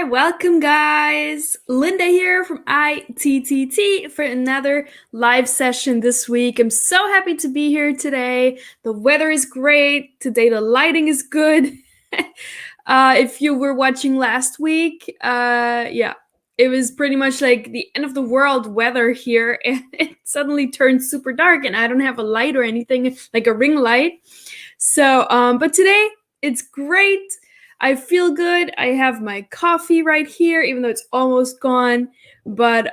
Welcome guys. Linda here from ITTT for another live session this week. I'm so happy to be here today. The weather is great. Today the lighting is good. If you were watching last week, it was pretty much like the end of the world weather here, and it suddenly turned super dark and I don't have a light or anything, like a ring light. So, but today it's great. I feel good. I have my coffee right here, even though it's almost gone. But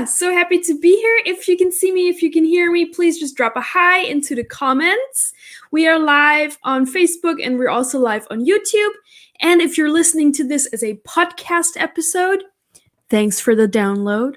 so happy to be here. If you can see me, if you can hear me, please just drop a hi into the comments. We are live on Facebook and we're also live on YouTube. And if you're listening to this as a podcast episode, thanks for the download.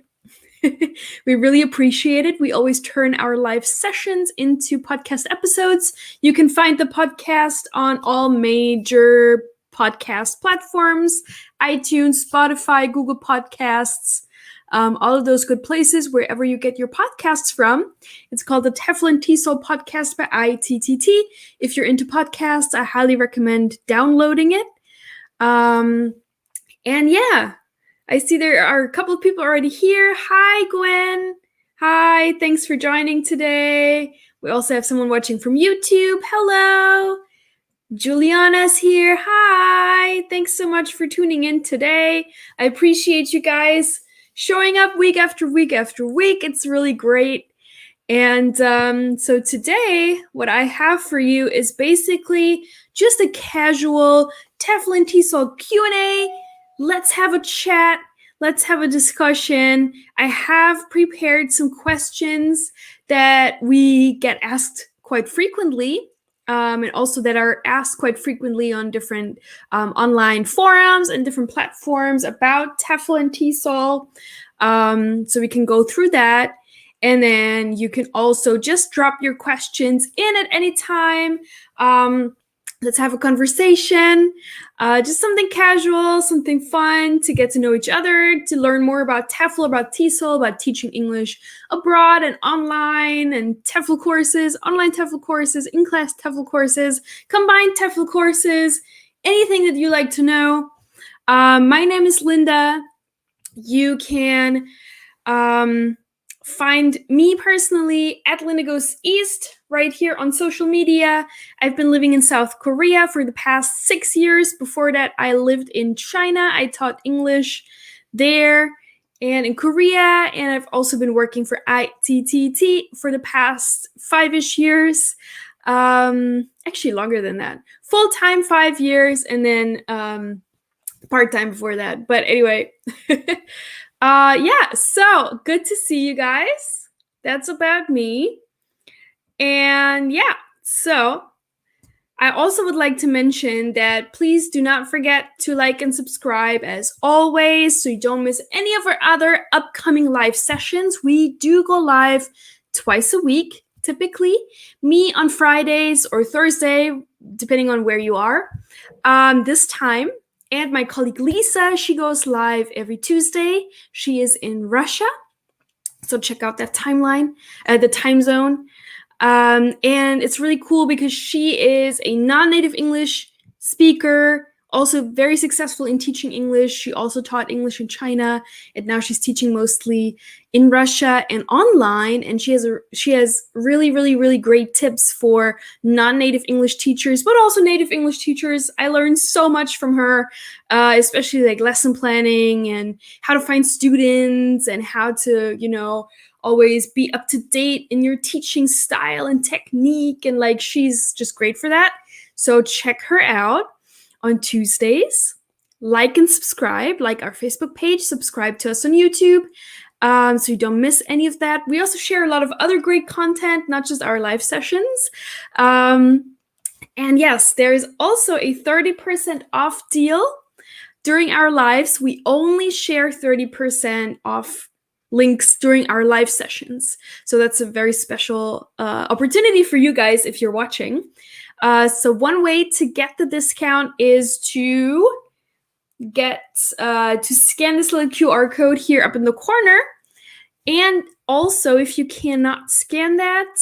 We really appreciate it. We always turn our live sessions into podcast episodes. You can find the podcast on all major podcast platforms: iTunes, Spotify, Google Podcasts, all of those good places, wherever you get your podcasts from. It's called the TEFL and TESOL podcast by ITTT. If you're into podcasts, I highly recommend downloading it. I see there are a couple of people already here. Hi, Gwen. Hi, thanks for joining today. We also have someone watching from YouTube. Hello. Juliana's here. Hi. Thanks so much for tuning in today. I appreciate you guys showing up week after week after week. It's really great. And so today, what I have for you is basically just a casual TEFL and TESOL Q&A. Let's have a chat. Let's have a discussion. I have prepared some questions that we get asked quite frequently, and also that are asked quite frequently on different online forums and different platforms about TEFL and TESOL. So we can go through that. And then you can also just drop your questions in at any time. Let's have a conversation, just something casual, something fun to get to know each other, to learn more about TEFL, about TESOL, about teaching English abroad and online, and TEFL courses, online TEFL courses, in-class TEFL courses, combined TEFL courses, anything that you like to know. My name is Linda. You can find me personally at Linda Goes East right here on social media. I've been living in South Korea for the past 6 years. Before that, I lived in China. I taught English there and in Korea, and I've also been working for ITTT for the past 5-ish years. Actually longer than that. Full-time 5 years, and then part-time before that. But anyway, so good to see you guys. That's about me. And so I also would like to mention that please do not forget to like and subscribe as always, so you don't miss any of our other upcoming live sessions. We do go live twice a week, typically. Me on Fridays or Thursday, depending on where you are, this time. And my colleague Lisa, she goes live every Tuesday. She is in Russia, so check out that timeline, the time zone. And it's really cool because she is a non-native English speaker, also very successful in teaching English. She also taught English in China, and now she's teaching mostly in Russia and online. And she has really, really, really great tips for non-native English teachers, but also native English teachers. I learned so much from her, especially like lesson planning and how to find students and how to, always be up to date in your teaching style and technique. And like, she's just great for that. So check her out on Tuesdays. Like and subscribe, like our Facebook page, subscribe to us on YouTube, so you don't miss any of that. We also share a lot of other great content, not just our live sessions. And yes, there is also a 30% off deal during our lives. We only share 30% off links during our live sessions. So that's a very special opportunity for you guys if you're watching. So one way to get the discount is to scan this little QR code here up in the corner. And also, if you cannot scan that,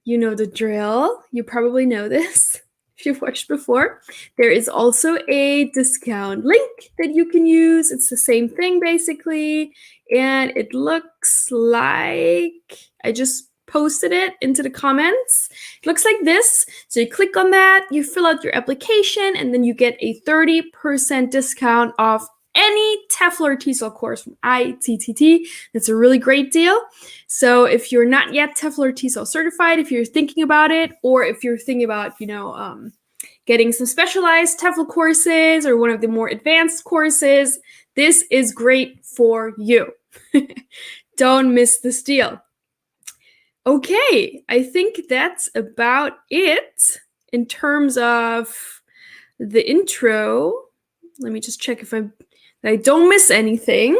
you know the drill. You probably know this. if you've watched before. There is also a discount link that you can use. It's the same thing basically. And it looks like I just posted it into the comments. It looks like this. So you click on that, you fill out your application, and then you get a 30% discount off any TEFL or TESOL course from ITTT. That's a really great deal. So if you're not yet TEFL or TESOL certified, if you're thinking about it, or if you're thinking about, getting some specialized TEFL courses or one of the more advanced courses, this is great for you. Don't miss this deal. Okay, I think that's about it in terms of the intro. Let me just check if I don't miss anything.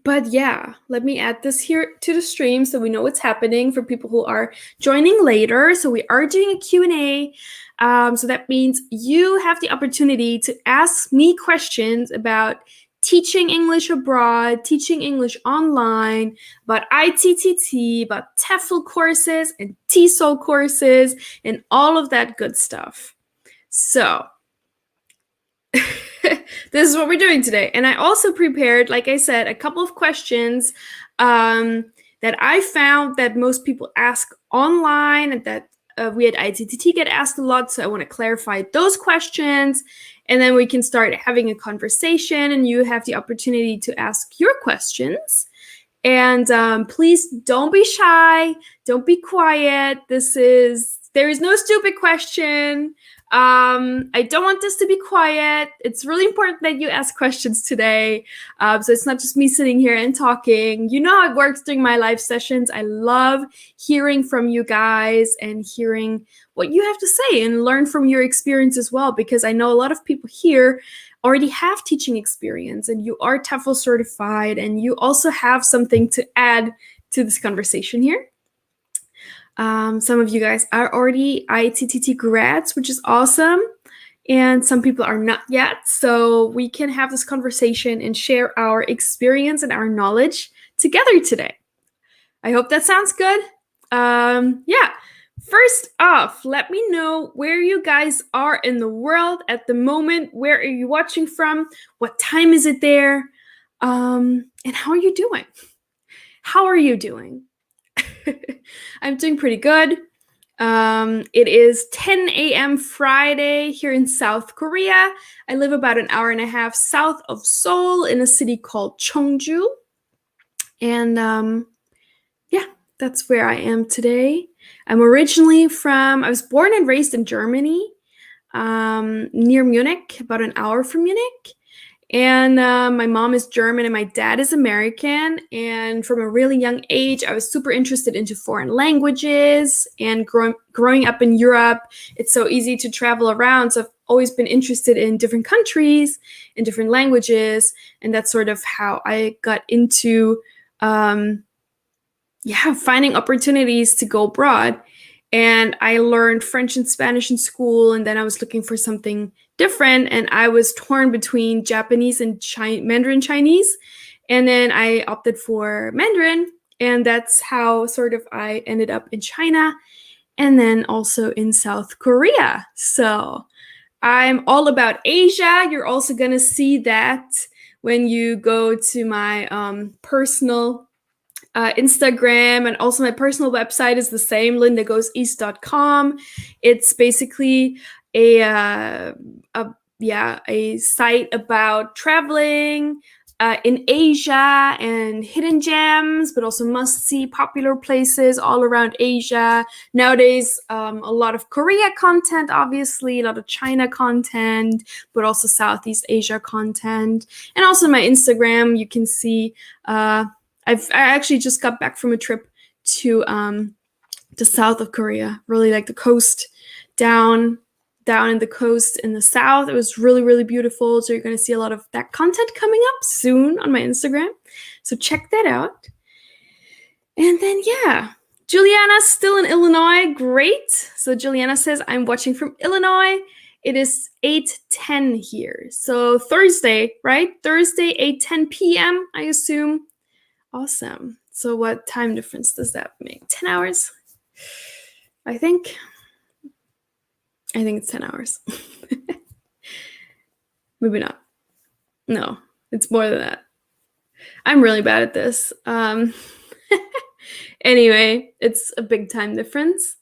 But yeah, let me add this here to the stream so we know what's happening for people who are joining later. So we are doing a Q&A. So that means you have the opportunity to ask me questions about teaching English abroad, teaching English online, about ITTT, about TEFL courses and TESOL courses, and all of that good stuff. So this is what we're doing today. And I also prepared, like I said, a couple of questions that I found that most people ask online and that we at ITTT get asked a lot. So I want to clarify those questions. And then we can start having a conversation and you have the opportunity to ask your questions. And please don't be shy. Don't be quiet. There is no stupid question. I don't want this to be quiet. It's really important that you ask questions today. So it's not just me sitting here and talking. You know how it works during my live sessions. I love hearing from you guys and hearing what you have to say and learn from your experience as well, because I know a lot of people here already have teaching experience and you are TEFL certified and you also have something to add to this conversation here. Some of you guys are already ITTT grads, which is awesome. And some people are not yet. So we can have this conversation and share our experience and our knowledge together today. I hope that sounds good. Yeah. First off, let me know where you guys are in the world at the moment. Where are you watching from? What time is it there? And how are you doing? How are you doing? I'm doing pretty good. It is 10 a.m. Friday here in South Korea. I live about an hour and a half south of Seoul in a city called Cheongju. And yeah, that's where I am today. I was born and raised in Germany, near Munich, about an hour from Munich. And my mom is German and my dad is American. And from a really young age, I was super interested into foreign languages. And growing up in Europe, it's so easy to travel around. So I've always been interested in different countries and different languages. And that's sort of how I got into finding opportunities to go abroad. And I learned French and Spanish in school, and then I was looking for something different, and I was torn between Japanese and Mandarin Chinese, and then I opted for Mandarin, and that's how sort of I ended up in China, and then also in South Korea. So I'm all about Asia. You're also gonna see that when you go to my personal Instagram, and also my personal website is the same, lindagoeseast.com. It's basically a site about traveling in Asia and hidden gems, but also must-see popular places all around Asia. Nowadays, a lot of Korea content, obviously, a lot of China content, but also Southeast Asia content. And also my Instagram, you can see I actually just got back from a trip to the south of Korea, really like the coast, down in the coast in the south. It was really, really beautiful. So you're going to see a lot of that content coming up soon on my Instagram. So check that out. And then, yeah, Juliana's still in Illinois. Great. So Juliana says, I'm watching from Illinois. It is 8:10 here. So Thursday, right? Thursday, 8:10 p.m., I assume. Awesome. So what time difference does that make? 10 hours, I think. I think it's 10 hours. Maybe not. No, it's more than that. I'm really bad at this. Anyway, it's a big time difference.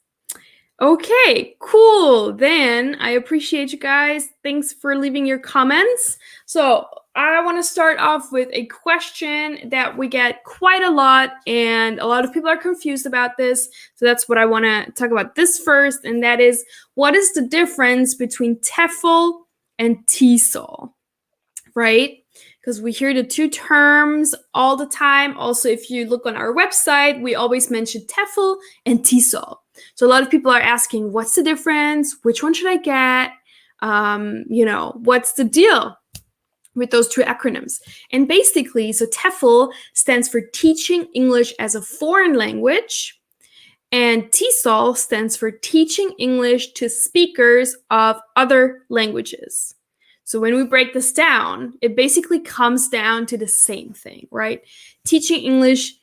Okay, cool. Then I appreciate you guys. Thanks for leaving your comments. So I want to start off with a question that we get quite a lot, and a lot of people are confused about this. So that's what I want to talk about this first, and that is, what is the difference between TEFL and TESOL, right? Because we hear the two terms all the time. Also, if you look on our website, we always mention TEFL and TESOL. So a lot of people are asking, what's the difference? Which one should I get? What's the deal with those two acronyms? And basically, so TEFL stands for Teaching English as a Foreign Language, and TESOL stands for Teaching English to Speakers of Other Languages. So when we break this down, it basically comes down to the same thing, right? Teaching English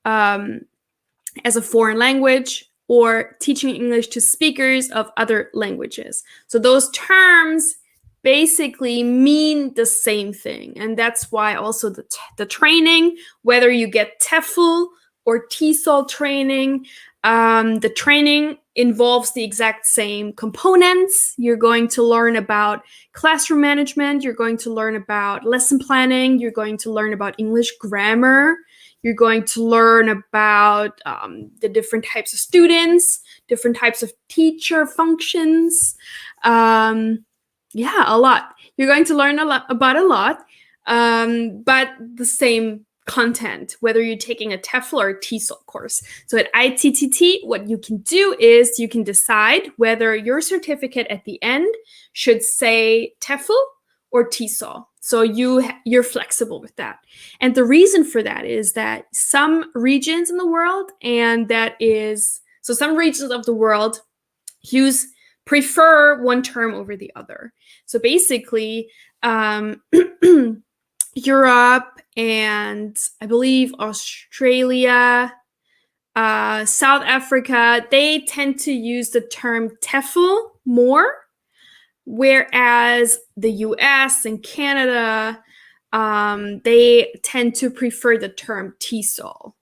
as a foreign language, or teaching English to speakers of other languages. So those terms basically mean the same thing. And that's why also the training, whether you get TEFL or TESOL training, the training involves the exact same components. You're going to learn about classroom management. You're going to learn about lesson planning. You're going to learn about English grammar. You're going to learn about the different types of students, different types of teacher functions. A lot. You're going to learn about a lot, but the same content, whether you're taking a TEFL or a TESOL course. So at ITTT, what you can do is you can decide whether your certificate at the end should say TEFL or TESOL. So you're flexible with that. And the reason for that is that some regions in the world, some regions of the world prefer one term over the other. So basically, Europe and I believe Australia, South Africa, they tend to use the term TEFL more, whereas the US and Canada, they tend to prefer the term TESOL,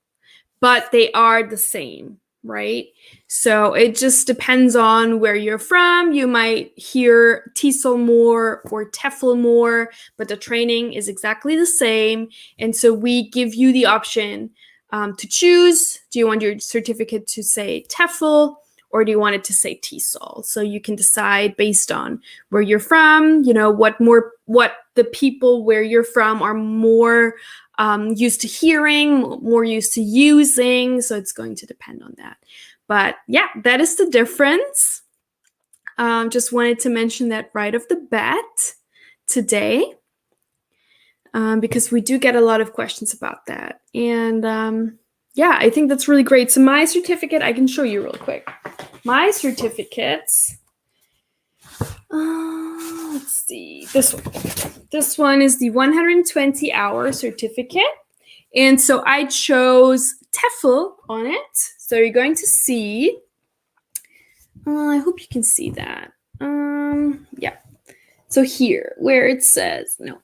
but they are the same, right? So it just depends on where you're from. You might hear TESOL more or TEFL more, but the training is exactly the same. And so we give you the option to choose. Do you want your certificate to say TEFL, or do you want it to say TESOL? So you can decide based on where you're from, what the people where you're from are more used to hearing, more used to using. So it's going to depend on that. But yeah, that is the difference. Just wanted to mention that right off the bat today, because we do get a lot of questions about that. And I think that's really great. So my certificate, I can show you real quick. My certificates, let's see, this one is the 120-hour certificate. And so I chose TEFL on it. So you're going to see, I hope you can see that. So here, where it says the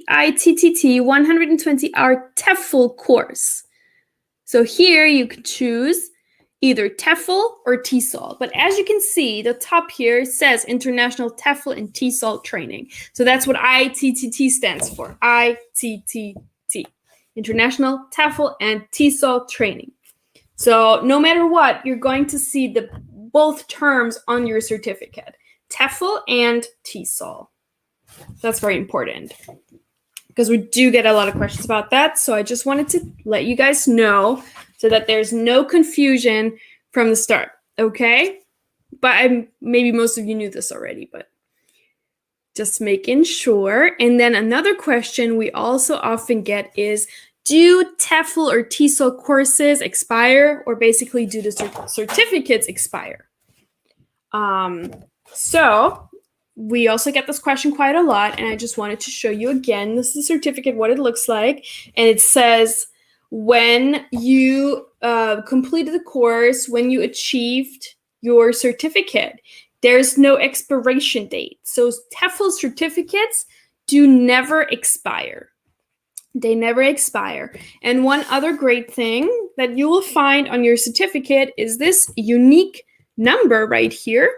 ITTT 120-hour TEFL course. So here you can choose either TEFL or TESOL. But as you can see, the top here says International TEFL and TESOL Training. So that's what ITTT stands for. ITTT. International TEFL and TESOL Training. So no matter what, you're going to see both terms on your certificate. TEFL and TESOL. That's very important, because we do get a lot of questions about that. So I just wanted to let you guys know so that there's no confusion from the start, okay? But maybe most of you knew this already, but just making sure. And then another question we also often get is, do TEFL or TESOL courses expire, or basically do the certificates expire? So we also get this question quite a lot, and I just wanted to show you again. This is the certificate, what it looks like, and it says when you completed the course, when you achieved your certificate. There's no expiration date. So TEFL certificates do never expire. They never expire. And one other great thing that you will find on your certificate is this unique number right here.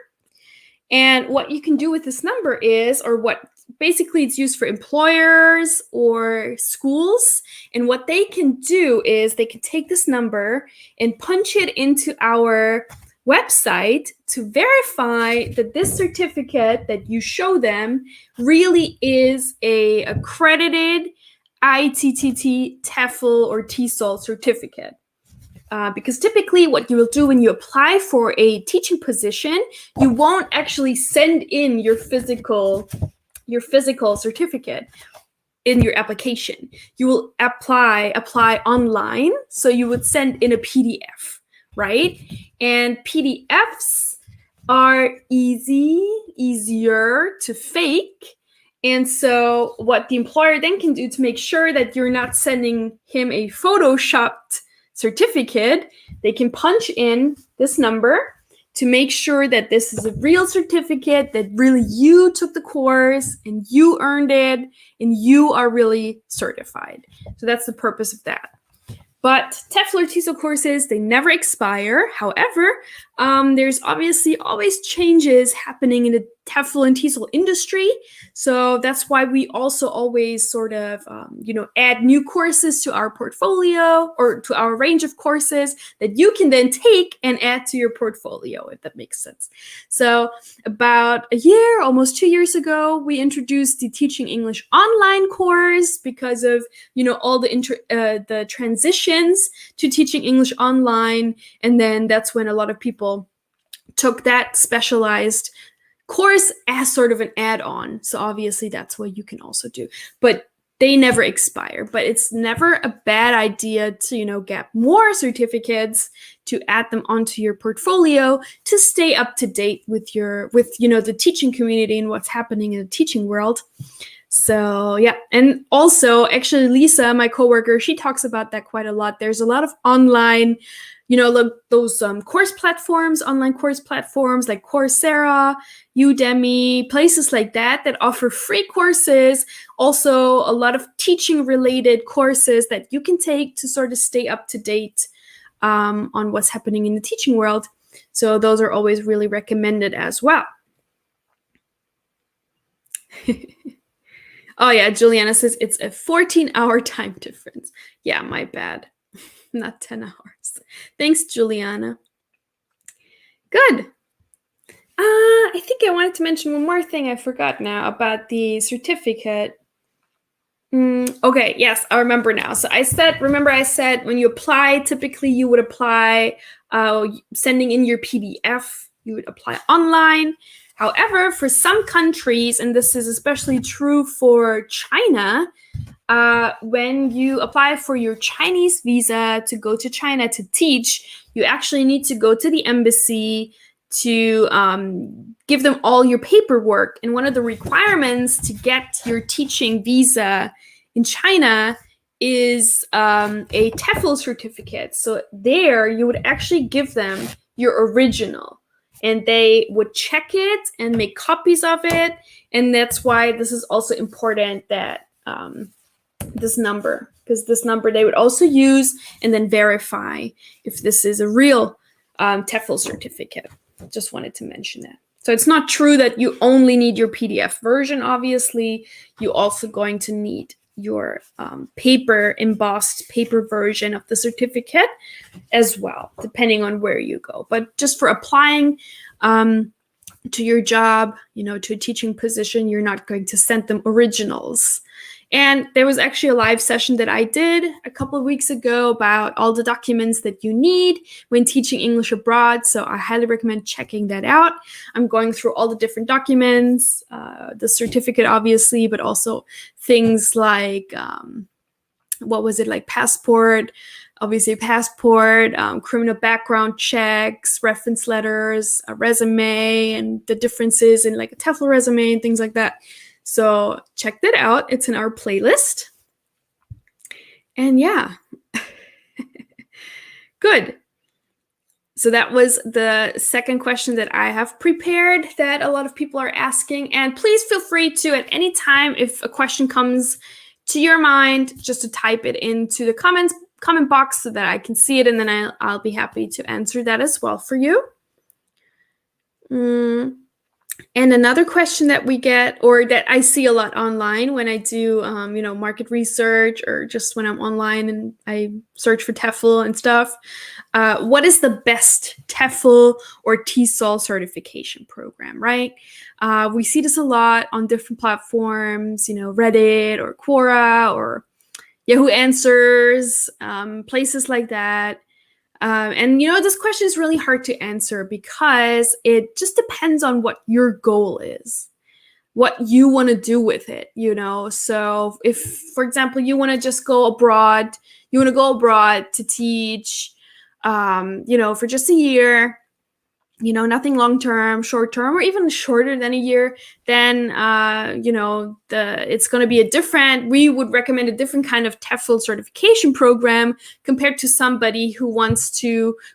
And what you can do with this number is, or what basically it's used for employers or schools. And what they can do is they can take this number and punch it into our website to verify that this certificate that you show them really is a accredited ITTT, TEFL, or TESOL certificate. Because typically what you will do when you apply for a teaching position, you won't actually send in your physical certificate in your application. You will apply online, so you would send in a PDF, right? And PDFs are easier to fake. And so what the employer then can do to make sure that you're not sending him a photoshopped certificate, they can punch in this number to make sure that this is a real certificate, that really you took the course and you earned it and you are really certified. So that's the purpose of that. But TEFL or TESOL courses, they never expire. However, there's obviously always changes happening in the TEFL and TESOL industry. So that's why we also always sort of, add new courses to our portfolio or to our range of courses that you can then take and add to your portfolio, if that makes sense. So about a year, almost 2 years ago, we introduced the Teaching English Online course because of, all the transitions to teaching English online. And then that's when a lot of people took that specialized course as sort of an add-on. So obviously that's what you can also do. But they never expire. But it's never a bad idea to, get more certificates to add them onto your portfolio to stay up to date with the teaching community and what's happening in the teaching world. So yeah, and also actually Lisa, my coworker, she talks about that quite a lot. There's a lot of online, those course platforms, online course platforms like Coursera, Udemy, places like that offer free courses. Also, a lot of teaching related courses that you can take to sort of stay up to date on what's happening in the teaching world. So those are always really recommended as well. Oh yeah, Juliana says it's a 14-hour time difference. Yeah, my bad. Not 10 hours. Thanks, Juliana. Good. I think I wanted to mention one more thing I forgot now about the certificate. Okay, yes, I remember now. So I said when you apply, typically you would apply sending in your PDF. You would apply online. However, for some countries, and this is especially true for China, when you apply for your Chinese visa to go to China to teach, you actually need to go to the embassy to give them all your paperwork. And one of the requirements to get your teaching visa in China is a TEFL certificate. So there you would actually give them your original. And they would check it and make copies of it. And that's why this is also important that this number, because this number they would also use and then verify if this is a real TEFL certificate. Just wanted to mention that. So it's not true that you only need your PDF version, obviously. You're also going to need your embossed paper version of the certificate as well, depending on where you go. But just for applying to your job, to a teaching position, you're not going to send them originals. And there was actually a live session that I did a couple of weeks ago about all the documents that you need when teaching English abroad. So I highly recommend checking that out. I'm going through all the different documents, the certificate, obviously, but also things like, passport, criminal background checks, reference letters, a resume, and the differences in like a TEFL resume and things like that. So check that out. It's in our playlist. And yeah, good. So that was the second question that I have prepared that a lot of people are asking. And please feel free to, at any time, if a question comes to your mind, just to type it into the comment box so that I can see it, and then I'll be happy to answer that as well for you. And another question that we get, or that I see a lot online when I do, market research, or just when I'm online and I search for TEFL and stuff, what is the best TEFL or TESOL certification program, right? We see this a lot on different platforms, Reddit or Quora or Yahoo Answers, places like that. And this question is really hard to answer because it just depends on what your goal is, what you want to do with it, So if, for example, you want to just go abroad, to teach, for just a year, nothing long-term, short-term, or even shorter than a year, then, it's going to be we would recommend a different kind of TEFL certification program compared to somebody who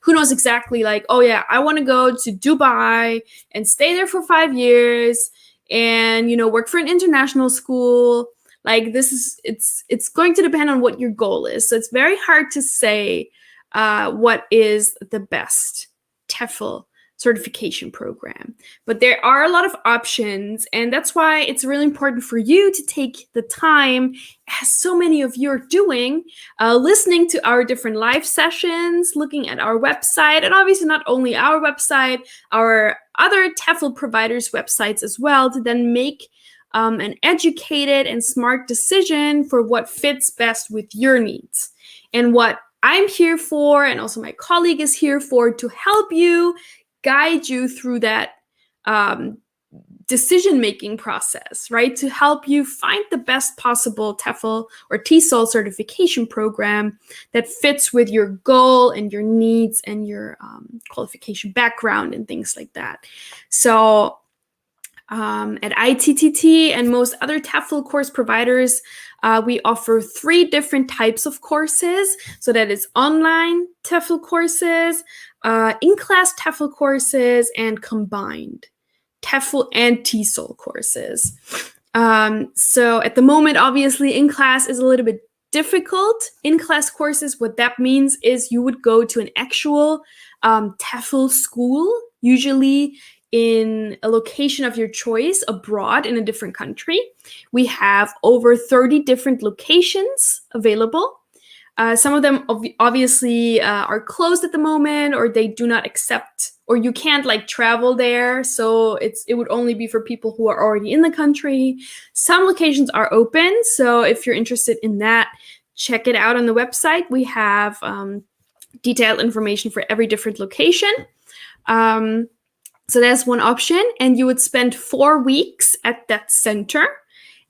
knows exactly like, oh yeah, I want to go to Dubai and stay there for 5 years and, work for an international school. Like it's going to depend on what your goal is. So it's very hard to say what is the best TEFL certification program. But there are a lot of options, and that's why it's really important for you to take the time, as so many of you are doing, listening to our different live sessions, looking at our website, and obviously not only our website, our other TEFL providers' websites as well, to then make an educated and smart decision for what fits best with your needs. And what I'm here for, and also my colleague is here for, to help you, guide you through that decision-making process, right? To help you find the best possible TEFL or TESOL certification program that fits with your goal and your needs and your qualification background and things like that. So at ITTT and most other TEFL course providers, we offer 3 different types of courses. So that is online TEFL courses, in-class TEFL courses, and combined TEFL and TESOL courses. So at the moment, obviously, in-class is a little bit difficult. In-class courses, what that means is you would go to an actual TEFL school, usually in a location of your choice abroad in a different country. We have over 30 different locations available. Some of them obviously are closed at the moment, or they do not accept, or you can't travel there. So it would only be for people who are already in the country. Some locations are open. So if you're interested in that, check it out on the website. We have detailed information for every different location. So that's one option, and you would spend 4 weeks at that center,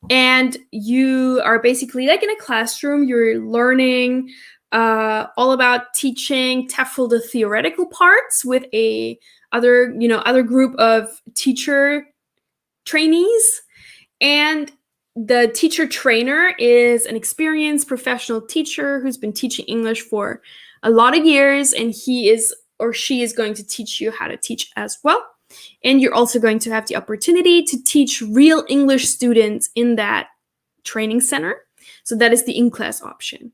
and you are basically like in a classroom. You're learning all about teaching TEFL, the theoretical parts, with other group of teacher trainees, and the teacher trainer is an experienced professional teacher who's been teaching English for a lot of years, and he is or she is going to teach you how to teach as well. And you're also going to have the opportunity to teach real English students in that training center. So that is the in-class option.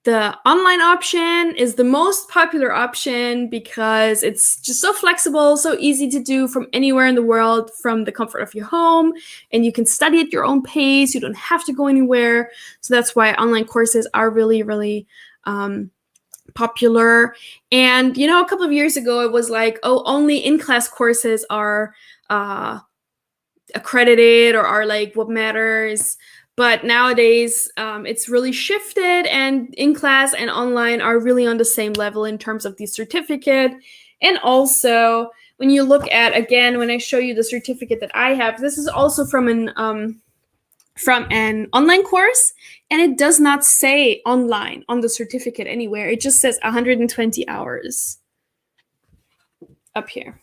The online option is the most popular option because it's just so flexible, so easy to do from anywhere in the world, from the comfort of your home, and you can study at your own pace. You don't have to go anywhere. So that's why online courses are really, really popular. And, a couple of years ago, it was like, oh, only in-class courses are accredited or are what matters. But nowadays, it's really shifted, and in-class and online are really on the same level in terms of the certificate. And also, when you look at, again, when I show you the certificate that I have, this is also from an online course, and it does not say online on the certificate anywhere. It just says 120 hours up here.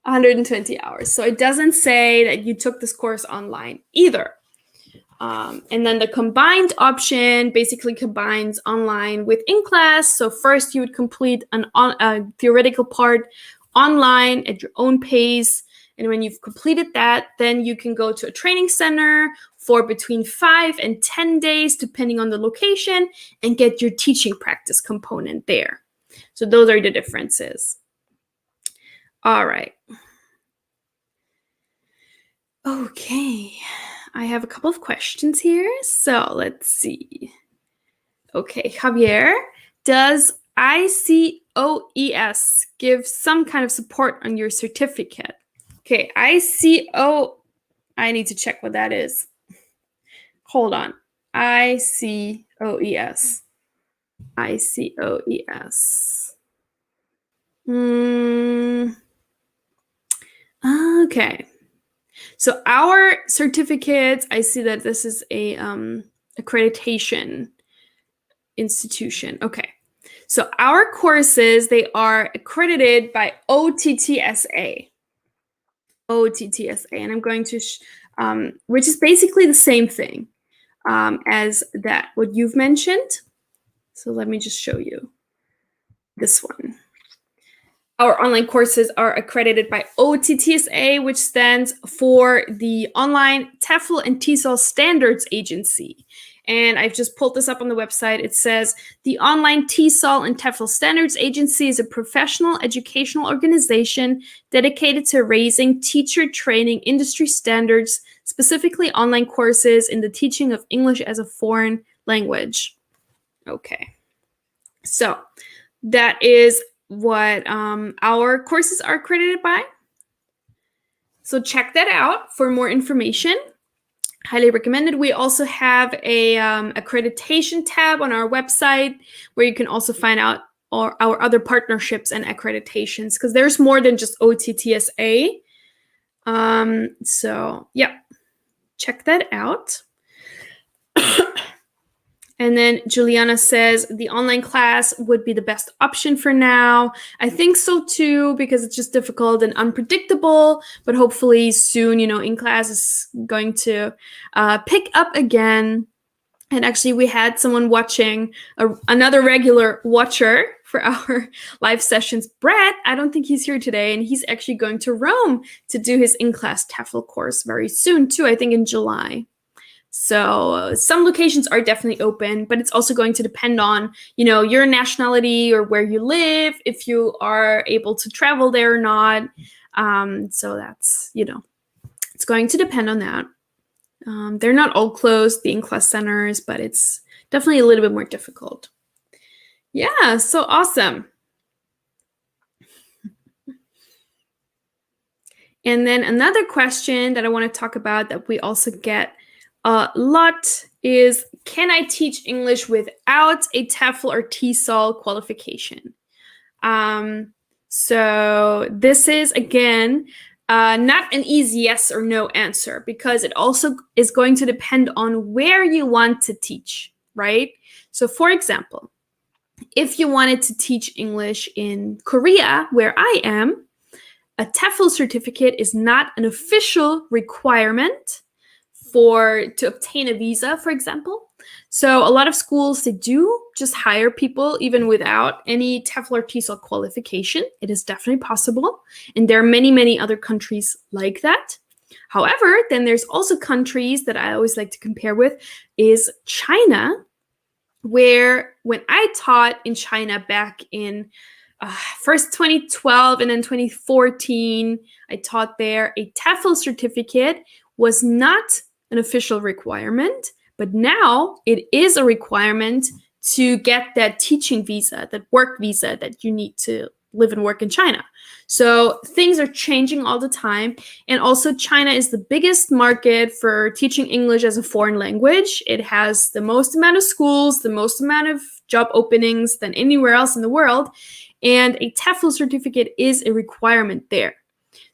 120 hours. So it doesn't say that you took this course online either. And then the combined option basically combines online with in-class. So first you would complete a theoretical part online at your own pace. And when you've completed that, then you can go to a training center for between 5 and 10 days, depending on the location, and get your teaching practice component there. So those are the differences. All right. Okay. I have a couple of questions here. So let's see. Okay, Javier, does ICOES give some kind of support on your certificate? Okay, ICO, I need to check what that is. Hold on. ICOES. ICOES. Okay. So our certificates, I see that this is a accreditation institution. Okay. So our courses, they are accredited by OTTSA. OTTSA. And I'm going to, which is basically the same thing as that, what you've mentioned. So let me just show you this one. Our online courses are accredited by OTTSA, which stands for the Online TEFL and TESOL Standards Agency. And I've just pulled this up on the website. It says, the Online TESOL and TEFL Standards Agency is a professional educational organization dedicated to raising teacher training industry standards, specifically online courses in the teaching of English as a foreign language. Okay. So that is what our courses are accredited by. So check that out for more information. Highly recommended. We also have a accreditation tab on our website where you can also find out our other partnerships and accreditations, because there's more than just OTTSA. So yeah, check that out. And then Juliana says the online class would be the best option for now. I think so too, because it's just difficult and unpredictable, but hopefully soon, in-class is going to pick up again. And actually we had someone watching, another regular watcher for our live sessions, Brett. I don't think he's here today, and he's actually going to Rome to do his in-class TEFL course very soon too, I think in July. So some locations are definitely open, but it's also going to depend on, your nationality or where you live, if you are able to travel there or not. So that's, it's going to depend on that. They're not all closed, the in-class centers, but it's definitely a little bit more difficult. Yeah, so awesome. And then another question that I want to talk about that we also get a lot is, can I teach English without a TEFL or TESOL qualification? So this is, again, not an easy yes or no answer, because it also is going to depend on where you want to teach, right? So for example, if you wanted to teach English in Korea, where I am, a TEFL certificate is not an official requirement to obtain a visa, for example. So a lot of schools, they do just hire people even without any TEFL or TESOL qualification. It is definitely possible. And there are many, many other countries like that. However, then there's also countries that I always like to compare with is China, where when I taught in China back in first 2012 and then 2014, I taught there, a TEFL certificate was not an official requirement, but now it is a requirement to get that teaching visa, that work visa that you need to live and work in China. So things are changing all the time. And also China is the biggest market for teaching English as a foreign language. It has the most amount of schools, the most amount of job openings than anywhere else in the world. And a TEFL certificate is a requirement there.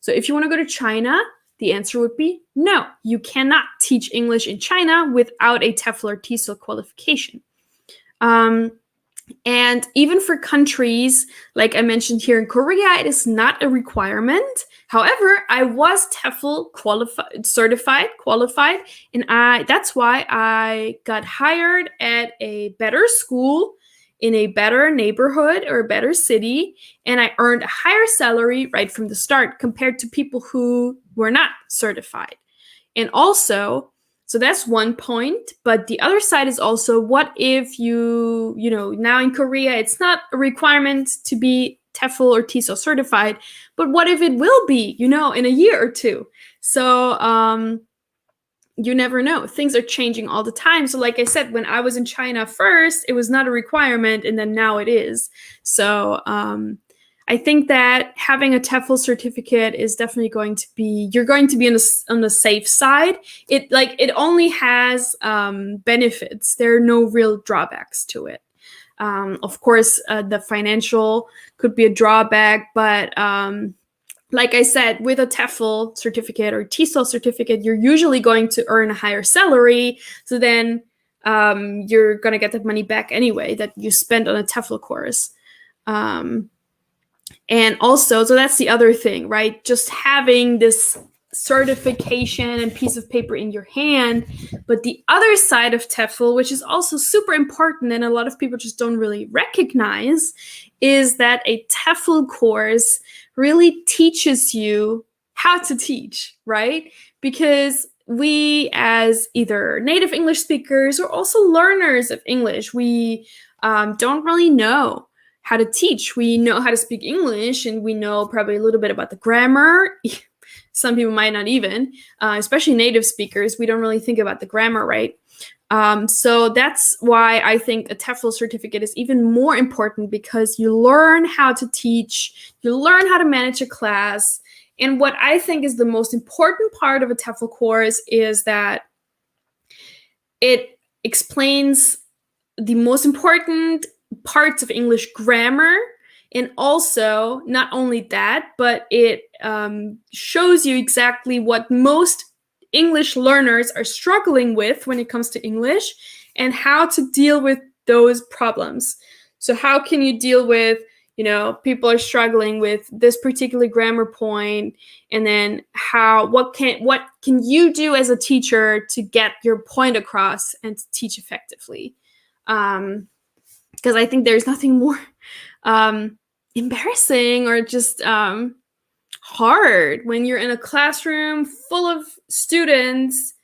So if you want to go to China, the answer would be no. You cannot teach English in China without a TEFL or TESOL qualification. And even for countries, like I mentioned here in Korea, it is not a requirement. However, I was TEFL qualified, and that's why I got hired at a better school in a better neighborhood or a better city, and I earned a higher salary right from the start compared to people who were not certified. And also, so that's one point. But the other side is also, what if now in Korea, it's not a requirement to be TEFL or TESOL certified, but what if it will be, in a year or two? So you never know. Things are changing all the time. So like I said, when I was in China first, it was not a requirement, and then now it is. So I think that having a TEFL certificate is definitely going to be, you're going to be on the safe side. It only has benefits. There are no real drawbacks to it. Of course, the financial could be a drawback, but like I said, with a TEFL certificate or TESOL certificate, you're usually going to earn a higher salary. So then you're going to get that money back anyway that you spent on a TEFL course. And also, so that's the other thing, right? Just having this certification and piece of paper in your hand. But the other side of TEFL, which is also super important and a lot of people just don't really recognize, is that a TEFL course really teaches you how to teach, right? Because we, as either native English speakers or also learners of English, we don't really know how to teach. We know how to speak English, and we know probably a little bit about the grammar. Some people might not even, especially native speakers. We don't really think about the grammar, right? So that's why I think a TEFL certificate is even more important, because you learn how to teach, you learn how to manage a class. And what I think is the most important part of a TEFL course is that it explains the most important parts of English grammar. And also, not only that, but it shows you exactly what most English learners are struggling with when it comes to English, and how to deal with those problems. So how can you deal with, people are struggling with this particular grammar point, and then what can you do as a teacher to get your point across and to teach effectively? Because I think there's nothing more embarrassing or just hard when you're in a classroom full of students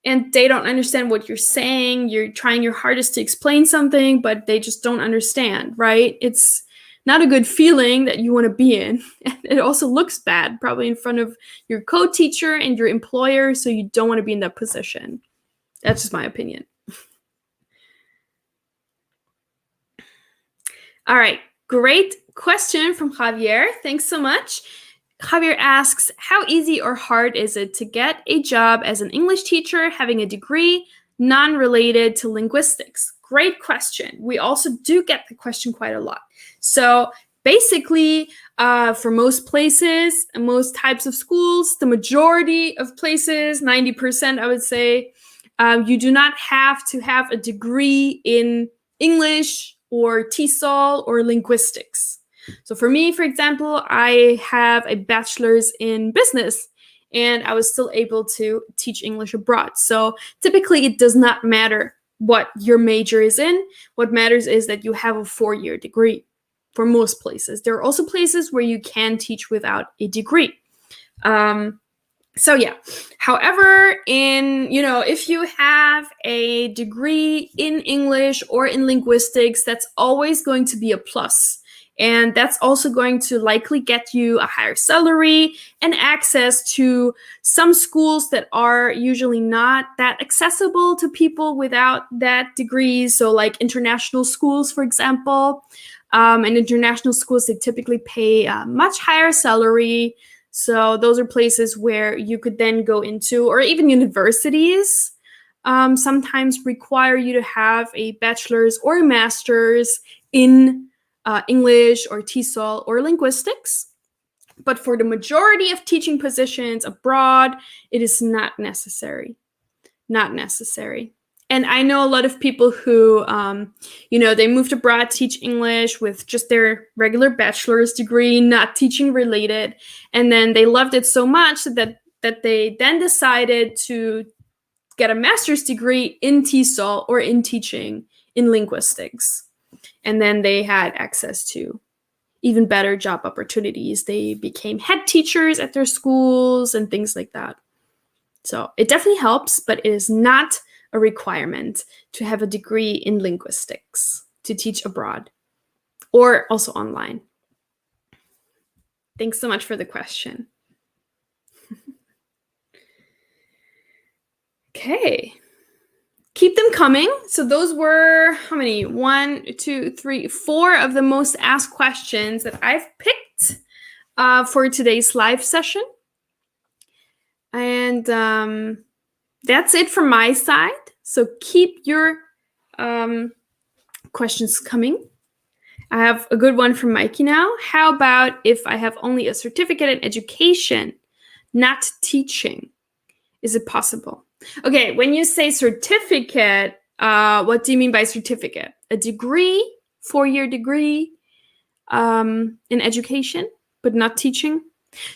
and they don't understand what you're saying. You're trying your hardest to explain something, but they just don't understand, right? It's not a good feeling that you want to be in. It also looks bad, probably in front of your co-teacher and your employer, so you don't want to be in that position. That's just my opinion. All right, great question from Javier. Thanks so much. Javier asks, how easy or hard is it to get a job as an English teacher having a degree non-related to linguistics? Great question. We also do get the question quite a lot. So basically, for most places, most types of schools, the majority of places, 90% I would say, you do not have to have a degree in English or TESOL or linguistics. So for me, for example, I have a bachelor's in business, and I was still able to teach English abroad. So typically it does not matter what your major is in. What matters is that you have a 4-year degree for most places. There are also places where you can teach without a degree. So yeah, however, if you have a degree in English or in linguistics, that's always going to be a plus. And that's also going to likely get you a higher salary and access to some schools that are usually not that accessible to people without that degree. So like international schools, for example, and international schools, they typically pay a much higher salary. So those are places where you could then go into, or even universities sometimes require you to have a bachelor's or a master's in English or TESOL or linguistics. But for the majority of teaching positions abroad, it is not necessary. Not necessary. And I know a lot of people who, they moved abroad to teach English with just their regular bachelor's degree, not teaching related. And then they loved it so much that they then decided to get a master's degree in TESOL or in teaching in linguistics. And then they had access to even better job opportunities. They became head teachers at their schools and things like that. So it definitely helps, but it is not a requirement to have a degree in linguistics to teach abroad or also online. Thanks so much for the question. Okay. Keep them coming. So those were how many? 1, 2, 3, 4 of the most asked questions that I've picked for today's live session. And that's it from my side. So keep your questions coming. I have a good one from Mikey now. How about if I have only a certificate in education, not teaching? Is it possible? Okay, when you say certificate, what do you mean by certificate? A degree, 4-year degree in education, but not teaching?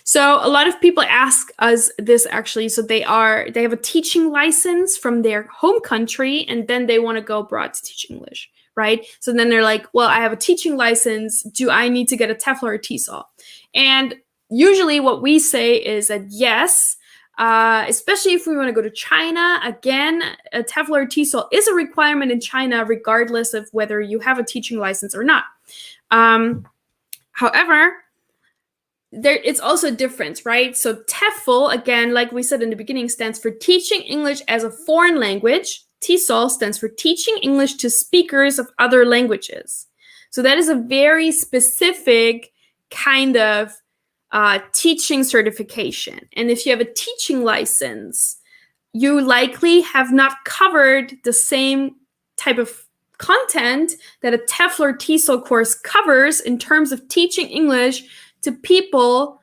So a lot of people ask us this actually. So they have a teaching license from their home country, and then they want to go abroad to teach English, right? So then they're like, well, I have a teaching license. Do I need to get a TEFL or a TESOL? And usually what we say is that yes, especially if we want to go to China, again, a TEFL or TESOL is a requirement in China, regardless of whether you have a teaching license or not. However, it's also a difference, right? So TEFL, again, like we said in the beginning, stands for Teaching English as a Foreign Language. TESOL stands for Teaching English to Speakers of Other Languages. So that is a very specific kind of teaching certification. And if you have a teaching license, you likely have not covered the same type of content that a TEFL or TESOL course covers in terms of teaching English to people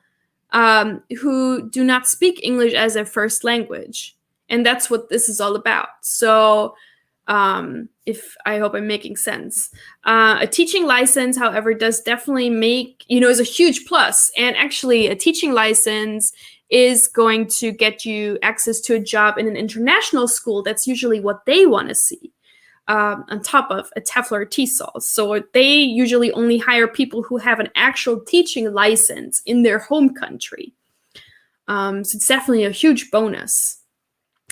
who do not speak English as their first language. And that's what this is all about. So I hope I'm making sense. A teaching license, however, does definitely is a huge plus. And actually, a teaching license is going to get you access to a job in an international school. That's usually what they want to see. On top of a TEFL or TESOL. So they usually only hire people who have an actual teaching license in their home country. So it's definitely a huge bonus.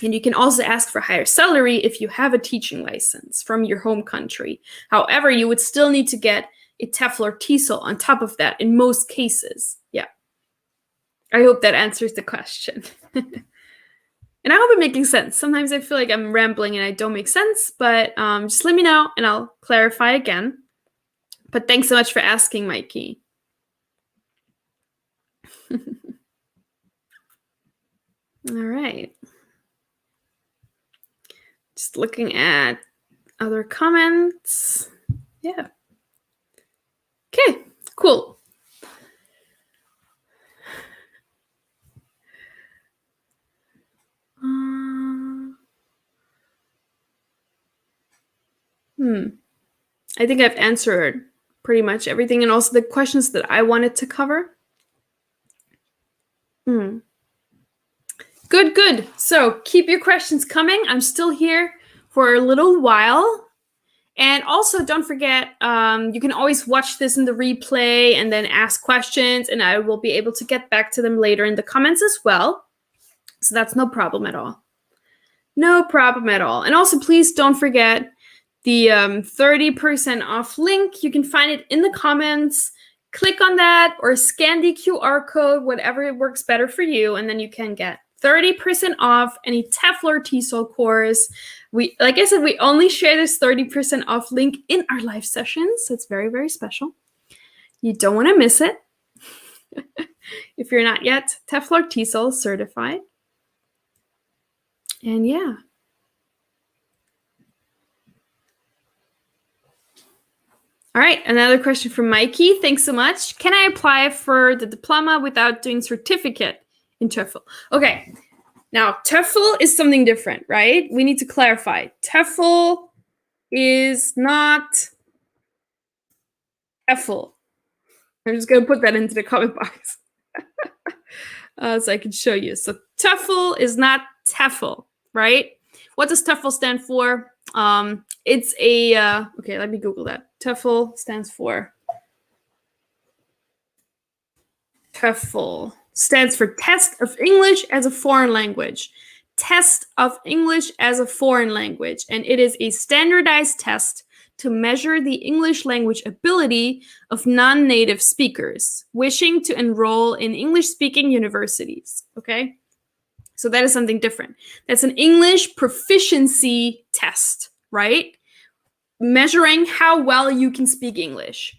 And you can also ask for higher salary if you have a teaching license from your home country. However, you would still need to get a TEFL or TESOL on top of that in most cases. Yeah. I hope that answers the question. And I hope it's making sense. Sometimes I feel like I'm rambling and I don't make sense, but just let me know and I'll clarify again. But thanks so much for asking, Mikey. All right. Just looking at other comments. Yeah. Okay, cool. I think I've answered pretty much everything and also the questions that I wanted to cover. Good. So keep your questions coming. I'm still here for a little while. And also don't forget, you can always watch this in the replay and then ask questions, and I will be able to get back to them later in the comments as well. So that's no problem at all. No problem at all. And also, please don't forget the 30% off link. You can find it in the comments. Click on that or scan the QR code, whatever works better for you, and then you can get 30% off any TEFL or TESOL course. Like I said, we only share this 30% off link in our live sessions. So it's very, very special. You don't want to miss it. If you're not yet TEFL or TESOL certified. And yeah. All right, another question from Mikey. Thanks so much. Can I apply for the diploma without doing certificate in TEFL? Okay. Now, TEFL is something different, right? We need to clarify. TEFL is not TEFL. I'm just going to put that into the comment box so I can show you. So TEFL is not TEFL, right? What does TEFL stand for? It's a, okay, let me Google that. TEFL stands for Test of English as a Foreign Language. Test of English as a Foreign Language. And it is a standardized test to measure the English language ability of non-native speakers wishing to enroll in English-speaking universities, okay? So that is something different. That's an English proficiency test, right? Measuring how well you can speak English.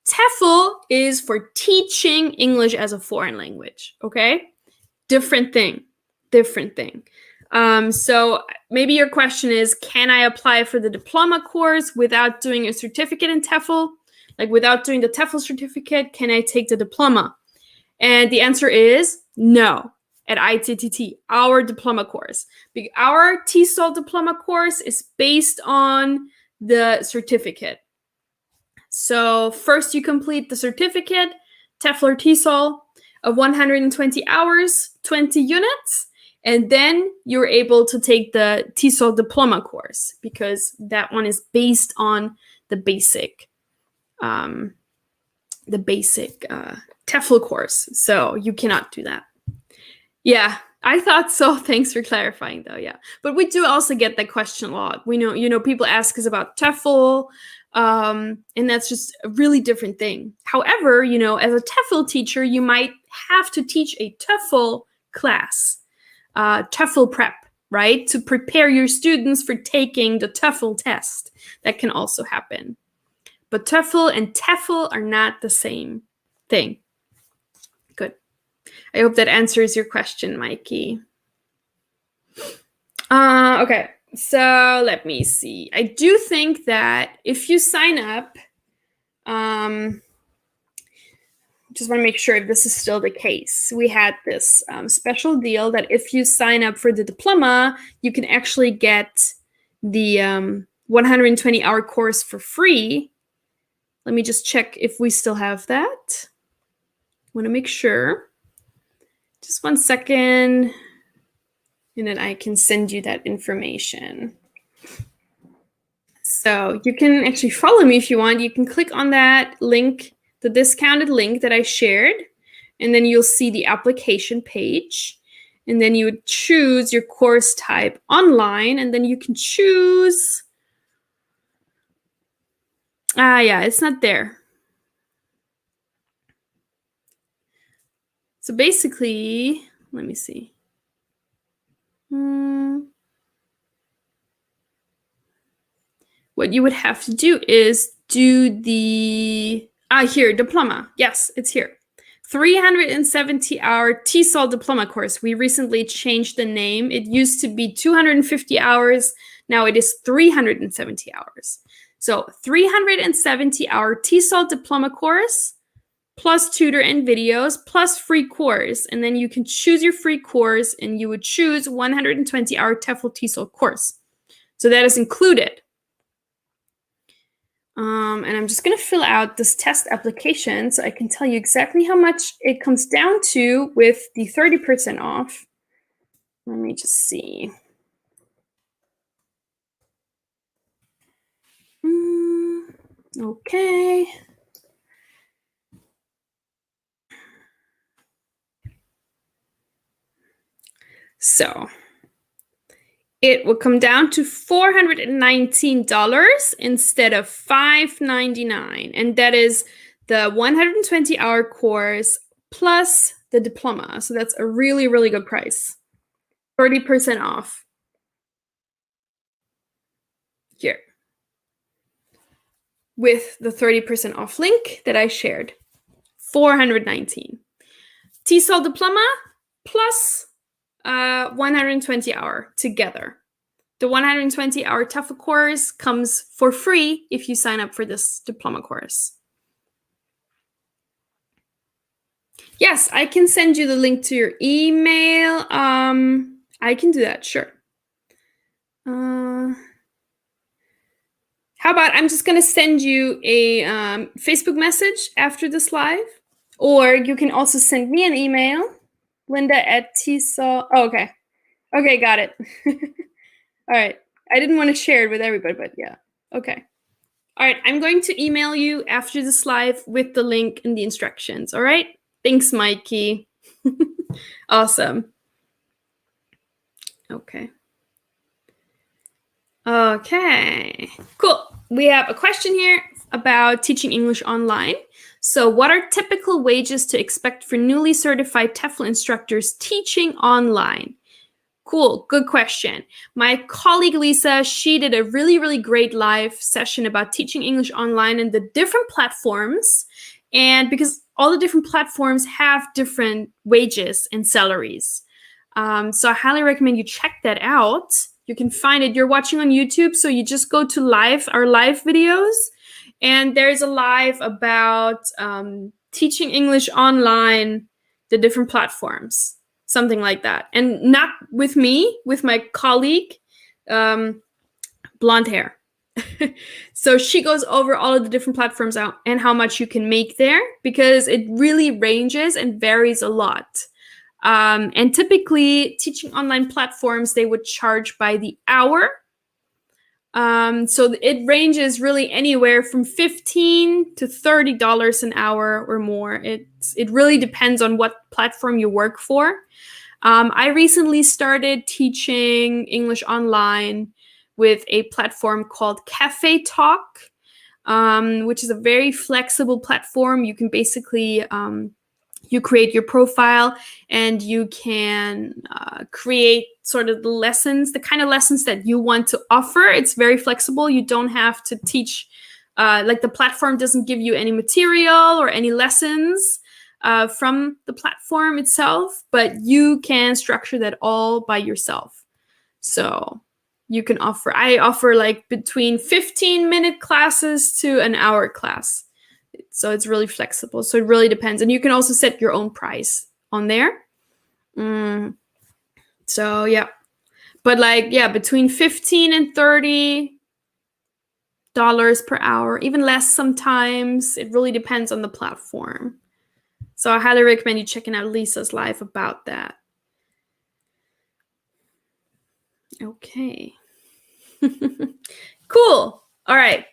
TEFL is for teaching English as a foreign language, okay? Different thing. So maybe your question is, can I apply for the diploma course without doing a certificate in TEFL? Like without doing the TEFL certificate, can I take the diploma? And the answer is no. At ITTT, our diploma course. Our TESOL diploma course is based on the certificate. So first you complete the certificate, TEFLTESOL, of 120 hours, 20 units, and then you're able to take the TESOL diploma course because that one is based on the basic TEFL course. So you cannot do that. Yeah, I thought so. Thanks for clarifying, though. Yeah, but we do also get that question a lot. We know, people ask us about TEFL, and that's just a really different thing. However, as a TEFL teacher, you might have to teach a TEFL class, TEFL prep, right, to prepare your students for taking the TEFL test. That can also happen. But TEFL and TEFL are not the same thing. Good. I hope that answers your question, Mikey. Okay, so let me see. I do think that if you sign up, just want to make sure if this is still the case. We had this special deal that if you sign up for the diploma, you can actually get the 120-hour course for free. Let me just check if we still have that. Want to make sure. Just 1 second, and then I can send you that information. So you can actually follow me if you want. You can click on that link, the discounted link that I shared, and then you'll see the application page. And then you would choose your course type online, and then you can choose. Yeah, it's not there. So basically, let me see. What you would have to do is do the, here, diploma. Yes, it's here. 370-hour TESOL diploma course. We recently changed the name. It used to be 250 hours. Now it is 370 hours. So 370-hour TESOL diploma course, plus tutor and videos, plus free course. And then you can choose your free course, and you would choose 120-hour TEFL-TESOL course. So that is included. And I'm just going to fill out this test application so I can tell you exactly how much it comes down to with the 30% off. Let me just see. Okay. So it will come down to $419 instead of $599. And that is the 120-hour course plus the diploma. So that's a really, really good price. 30% off. Here. With the 30% off link that I shared. $419. TESOL diploma plus 120-hour together. The 120-hour TEFL course comes for free if you sign up for this diploma course. Yes, I can send you the link to your email. I can do that, sure. How about I'm just going to send you a Facebook message after this live, or you can also send me an email, Linda@TESOL. Oh, okay. Okay, got it. All right. I didn't want to share it with everybody, but yeah. Okay. All right. I'm going to email you after this live with the link and the instructions. All right. Thanks, Mikey. Awesome. Okay. Okay, cool. We have a question here about teaching English online. So what are typical wages to expect for newly certified TEFL instructors teaching online? Cool, good question. My colleague Lisa, she did a really, really great live session about teaching English online and the different platforms. And because all the different platforms have different wages and salaries. So I highly recommend you check that out. You can find it. You're watching on YouTube, so you just go to our live videos, and there's a live about teaching English online, the different platforms, something like that. And not with me, with my colleague, blonde hair. So she goes over all of the different platforms out and how much you can make there, because it really ranges and varies a lot. And typically, teaching online platforms, they would charge by the hour. So it ranges really anywhere from $15 to $30 an hour or more. It really depends on what platform you work for. I recently started teaching English online with a platform called Cafe Talk, which is a very flexible platform. You can basically you create your profile and you can create sort of the lessons, the kind of lessons that you want to offer. It's very flexible. You don't have to teach, like the platform doesn't give you any material or any lessons from the platform itself, but you can structure that all by yourself. So you can I offer like between 15-minute classes to an hour class. So it's really flexible. So it really depends. And you can also set your own price on there. So yeah. But like, yeah, between $15 and $30 per hour, even less sometimes. It really depends on the platform. So I highly recommend you checking out Lisa's live about that. Okay. Cool. All right.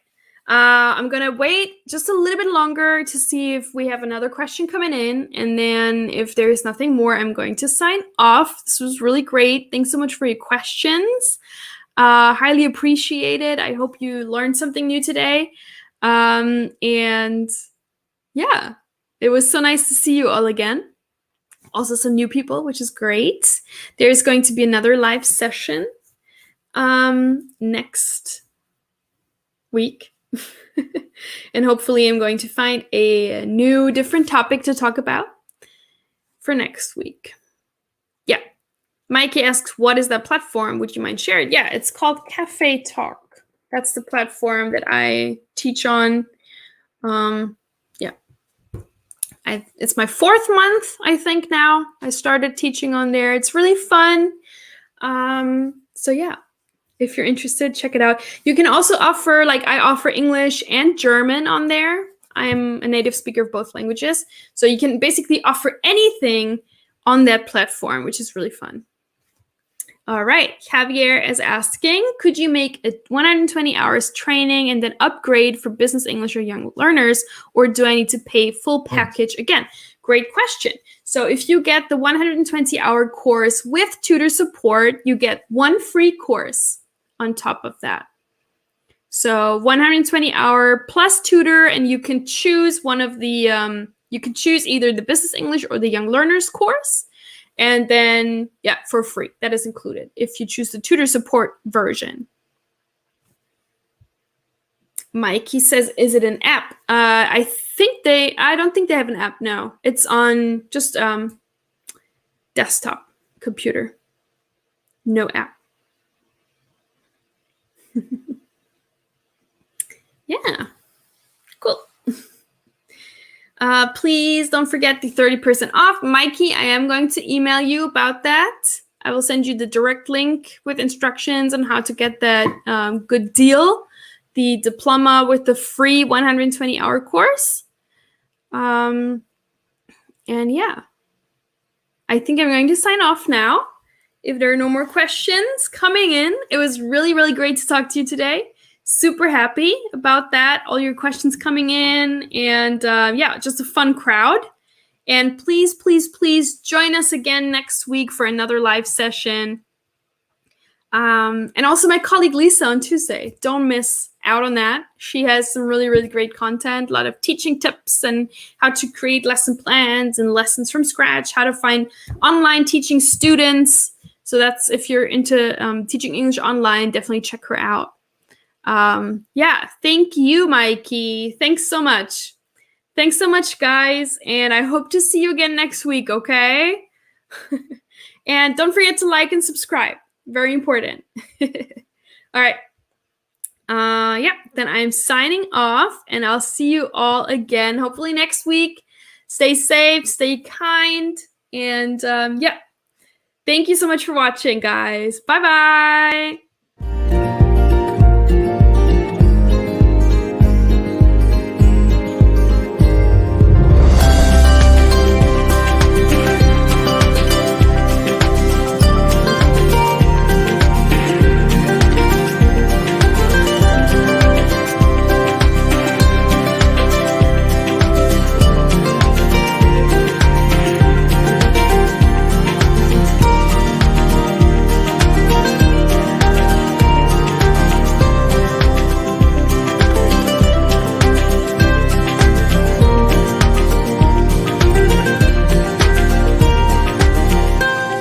I'm going to wait just a little bit longer to see if we have another question coming in. And then if there's nothing more, I'm going to sign off. This was really great. Thanks so much for your questions. Highly appreciated. I hope you learned something new today. And yeah, it was so nice to see you all again. Also some new people, which is great. There's going to be another live session next week. And hopefully I'm going to find a new, different topic to talk about for next week. Yeah. Mikey asks, what is that platform? Would you mind sharing? Yeah, it's called Cafe Talk. That's the platform that I teach on. Yeah. It's my 4th month, I think now. I started teaching on there. It's really fun. So yeah. If you're interested, check it out. You can also offer, like I offer English and German on there. I'm a native speaker of both languages. So you can basically offer anything on that platform, which is really fun. All right, Javier is asking, could you make a 120 hours training and then upgrade for business English or young learners, or do I need to pay full package again? Great question. So if you get the 120-hour course with tutor support, you get one free course on top of that. So 120-hour plus tutor, and you can choose one of the, you can choose either the business English or the young learners course. And then, yeah, for free. That is included if you choose the tutor support version. Mikey says, is it an app? I don't think they have an app, no. It's on just desktop computer. No app. Yeah, cool. Please don't forget the 30% off. Mikey, I am going to email you about that. I will send you the direct link with instructions on how to get that good deal, the diploma with the free 120-hour course. And yeah, I think I'm going to sign off now. If there are no more questions coming in, it was really, really great to talk to you today. Super happy about that, all your questions coming in, and yeah, just a fun crowd. And please, please, please join us again next week for another live session. And also my colleague Lisa on Tuesday. Don't miss out on that. She has some really, really great content, a lot of teaching tips and how to create lesson plans and lessons from scratch, how to find online teaching students. So that's, if you're into teaching English online, definitely check her out. Yeah, thank you, Mikey. Thanks so much. Thanks so much, guys. And I hope to see you again next week, okay? And don't forget to like and subscribe. Very important. All right. Yeah, then I'm signing off, and I'll see you all again, hopefully next week. Stay safe, stay kind, and yeah. Thank you so much for watching, guys. Bye-bye.